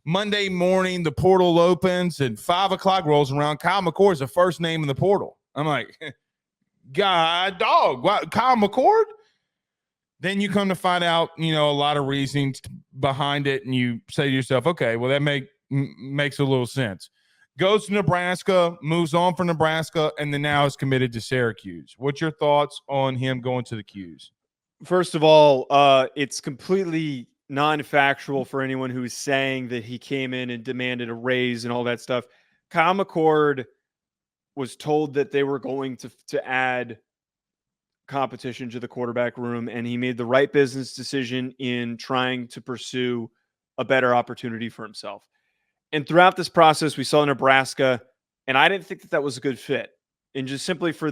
Monday morning, the portal opens and 5 o'clock rolls around. Kyle McCord is the first name in the portal. I'm like, God, dog, what, Kyle McCord? Then you come to find out, a lot of reasons behind it, and you say to yourself, okay, well, that makes a little sense. Goes to Nebraska, moves on from Nebraska, and then now is committed to Syracuse. What's your thoughts on him going to the Qs? First of all, it's completely non-factual for anyone who is saying that he came in and demanded a raise and all that stuff. Kyle McCord was told that they were going to add competition to the quarterback room, and he made the right business decision in trying to pursue a better opportunity for himself. And throughout this process, we saw Nebraska, and I didn't think that was a good fit. And just simply for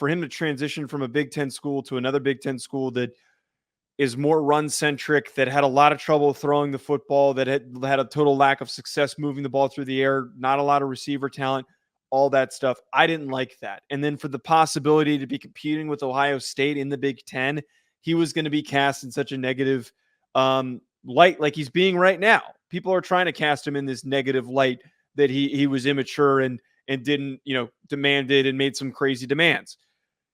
him to transition from a Big Ten school to another Big Ten school that is more run-centric, that had a lot of trouble throwing the football, that had a total lack of success moving the ball through the air, not a lot of receiver talent, all that stuff. I didn't like that. And then for the possibility to be competing with Ohio State in the Big Ten, he was going to be cast in such a negative light like he's being right now. People are trying to cast him in this negative light that he was immature and didn't, demanded and made some crazy demands.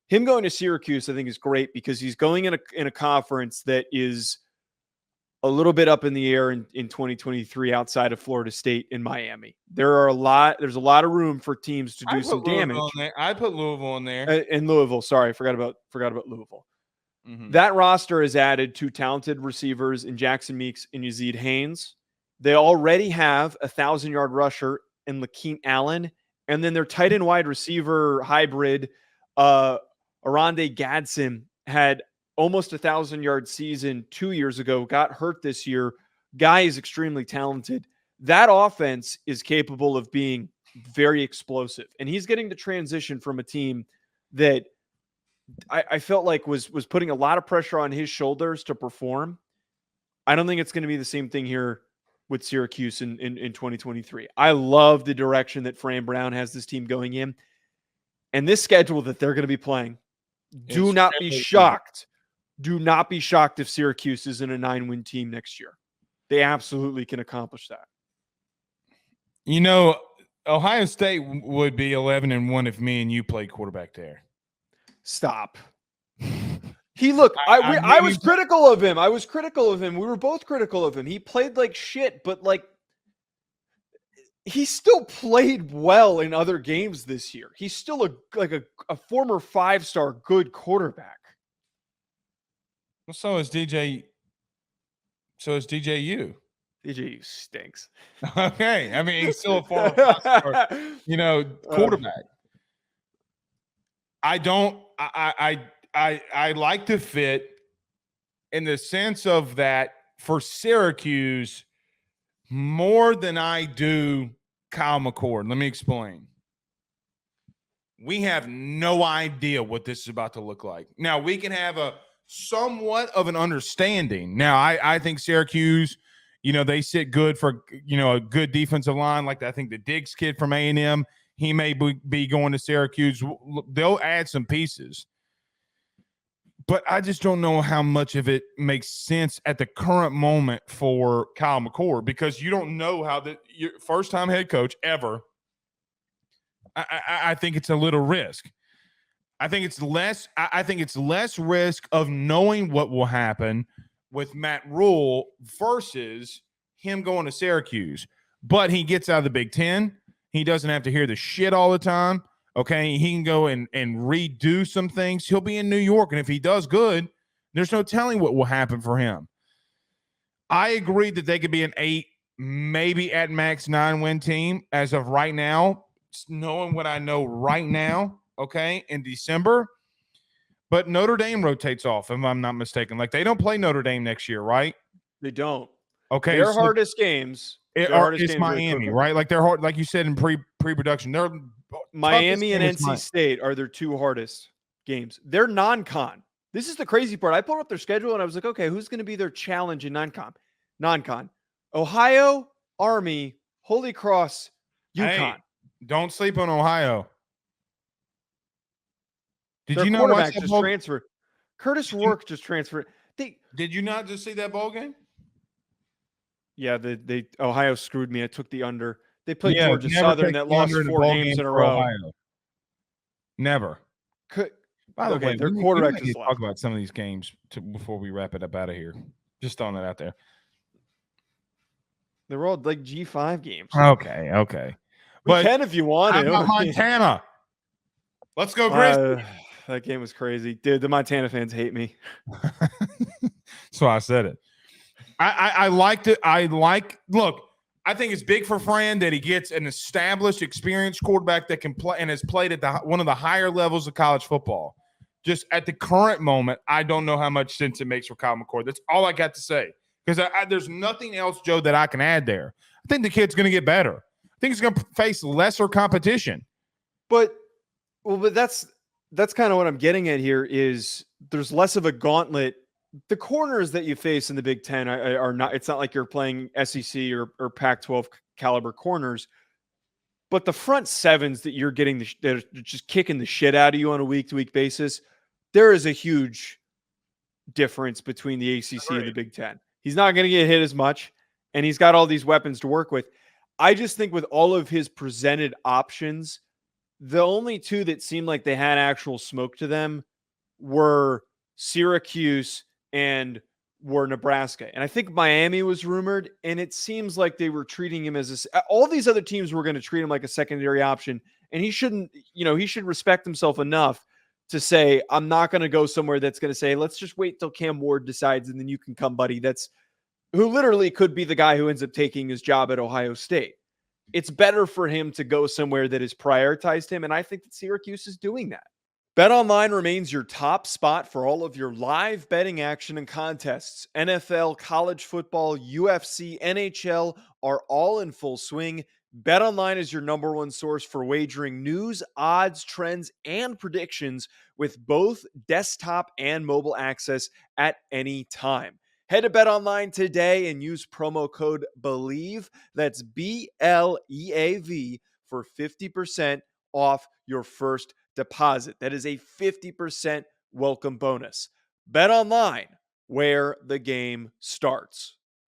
Him going to Syracuse, I think, is great because he's going in a conference that is a little bit up in the air in 2023 outside of Florida State and Miami. There's a lot of room for teams to do some damage. I put Louisville in there. And Louisville, sorry, I forgot about Louisville. Mm-hmm. That roster has added 2 talented receivers in Jackson Meeks and Yazeed Haynes. They already have a 1,000-yard rusher in Lakeem Allen, and then their tight end wide receiver hybrid, Arande Gadsden, had almost 1,000-yard season 2 years ago, got hurt this year. Guy is extremely talented. That offense is capable of being very explosive, and he's getting to transition from a team that I felt like was putting a lot of pressure on his shoulders to perform. I don't think it's going to be the same thing here with Syracuse in 2023. I love the direction that Fran Brown has this team going in, and this schedule that they're going to be playing. Do not be shocked. Do not be shocked if Syracuse is in a 9-win team next year. They absolutely can accomplish that. Ohio State would be 11-1 if me and you played quarterback there. Stop. I was critical of him. We were both critical of him. He played like shit, but he still played well in other games this year. He's still a former 5-star good quarterback. Well, so is DJU. DJU stinks. Okay. I mean, he's still a former 5-star, quarterback. I like the fit in the sense of that for Syracuse more than I do Kyle McCord. Let me explain. We have no idea what this is about to look like. Now, we can have a somewhat of an understanding. Now, I think Syracuse, they sit good for, a good defensive line. Like I think the Diggs kid from A&M, he may be going to Syracuse. They'll add some pieces. But I just don't know how much of it makes sense at the current moment for Kyle McCord because you don't know how your first-time head coach ever. I think it's a little risk. I think it's less risk of knowing what will happen with Matt Rule versus him going to Syracuse. But he gets out of the Big Ten. He doesn't have to hear the shit all the time. Okay, he can go and redo some things. He'll be in New York, and if he does good, there's no telling what will happen for him. I agree that they could be an 8, maybe at max 9-win team as of right now, knowing what I know right now, okay, in December. But Notre Dame rotates off, if I'm not mistaken. Like, they don't play Notre Dame next year, right? They don't. Okay. Their hardest games. It's Miami, right? Like, they're hard, like you said in pre-production. They're Miami and NC State are their 2 hardest games. They're non-con. This is the crazy part. I pulled up their schedule and I was like, okay, who's going to be their challenge in non-con? Ohio, Army, Holy Cross, UConn. Hey, don't sleep on Ohio. Did you know quarterback just transferred? Curtis Rourke just transferred. Did you not just see that bowl game? Yeah, they Ohio screwed me. I took the under. They played Yeah, Georgia never Southern take that the lost under in a 4 bowl games game in a for row. Ohio. Never. By the Okay, way, their we quarterback might just need to talk left. about some of these games before we wrap it up out of here. Just throwing that out there. They're all like G5 games. Okay. We But can if you want how to. about Montana? Let's go, Grizzlies. That game was crazy. Dude, the Montana fans hate me. That's why I said it. I liked it. Look, I think it's big for Fran that he gets an established, experienced quarterback that can play and has played at one of the higher levels of college football. Just at the current moment, I don't know how much sense it makes for Kyle McCord. That's all I got to say. Because there's nothing else, Joe, that I can add there. I think the kid's going to get better. I think he's going to face lesser competition. But that's kind of what I'm getting at here is there's less of a gauntlet. The corners that you face in the Big Ten are not, it's not like you're playing SEC or Pac-12 caliber corners, but the front sevens that you're getting that are just kicking the shit out of you on a week-to-week basis, there is a huge difference between the ACC and the Big Ten. He's not going to get hit as much, and he's got all these weapons to work with. I just think with all of his presented options, the only two that seemed like they had actual smoke to them were Syracuse and were Nebraska. And I think Miami was rumored, and it seems like they were treating him as all these other teams were going to treat him like a secondary option. And he shouldn't, he should respect himself enough to say, I'm not going to go somewhere that's going to say, let's just wait till Cam Ward decides and then you can come, buddy. That's who literally could be the guy who ends up taking his job at Ohio State. It's better for him to go somewhere that has prioritized him. And I think that Syracuse is doing that. BetOnline remains your top spot for all of your live betting action and contests. NFL, college football, UFC, NHL are all in full swing. BetOnline is your number one source for wagering news, odds, trends, and predictions with both desktop and mobile access at any time. Head to BetOnline today and use promo code BELIEVE, that's BLEAV, for 50% off your first deposit. That is a 50% welcome bonus. BetOnline, where the game starts.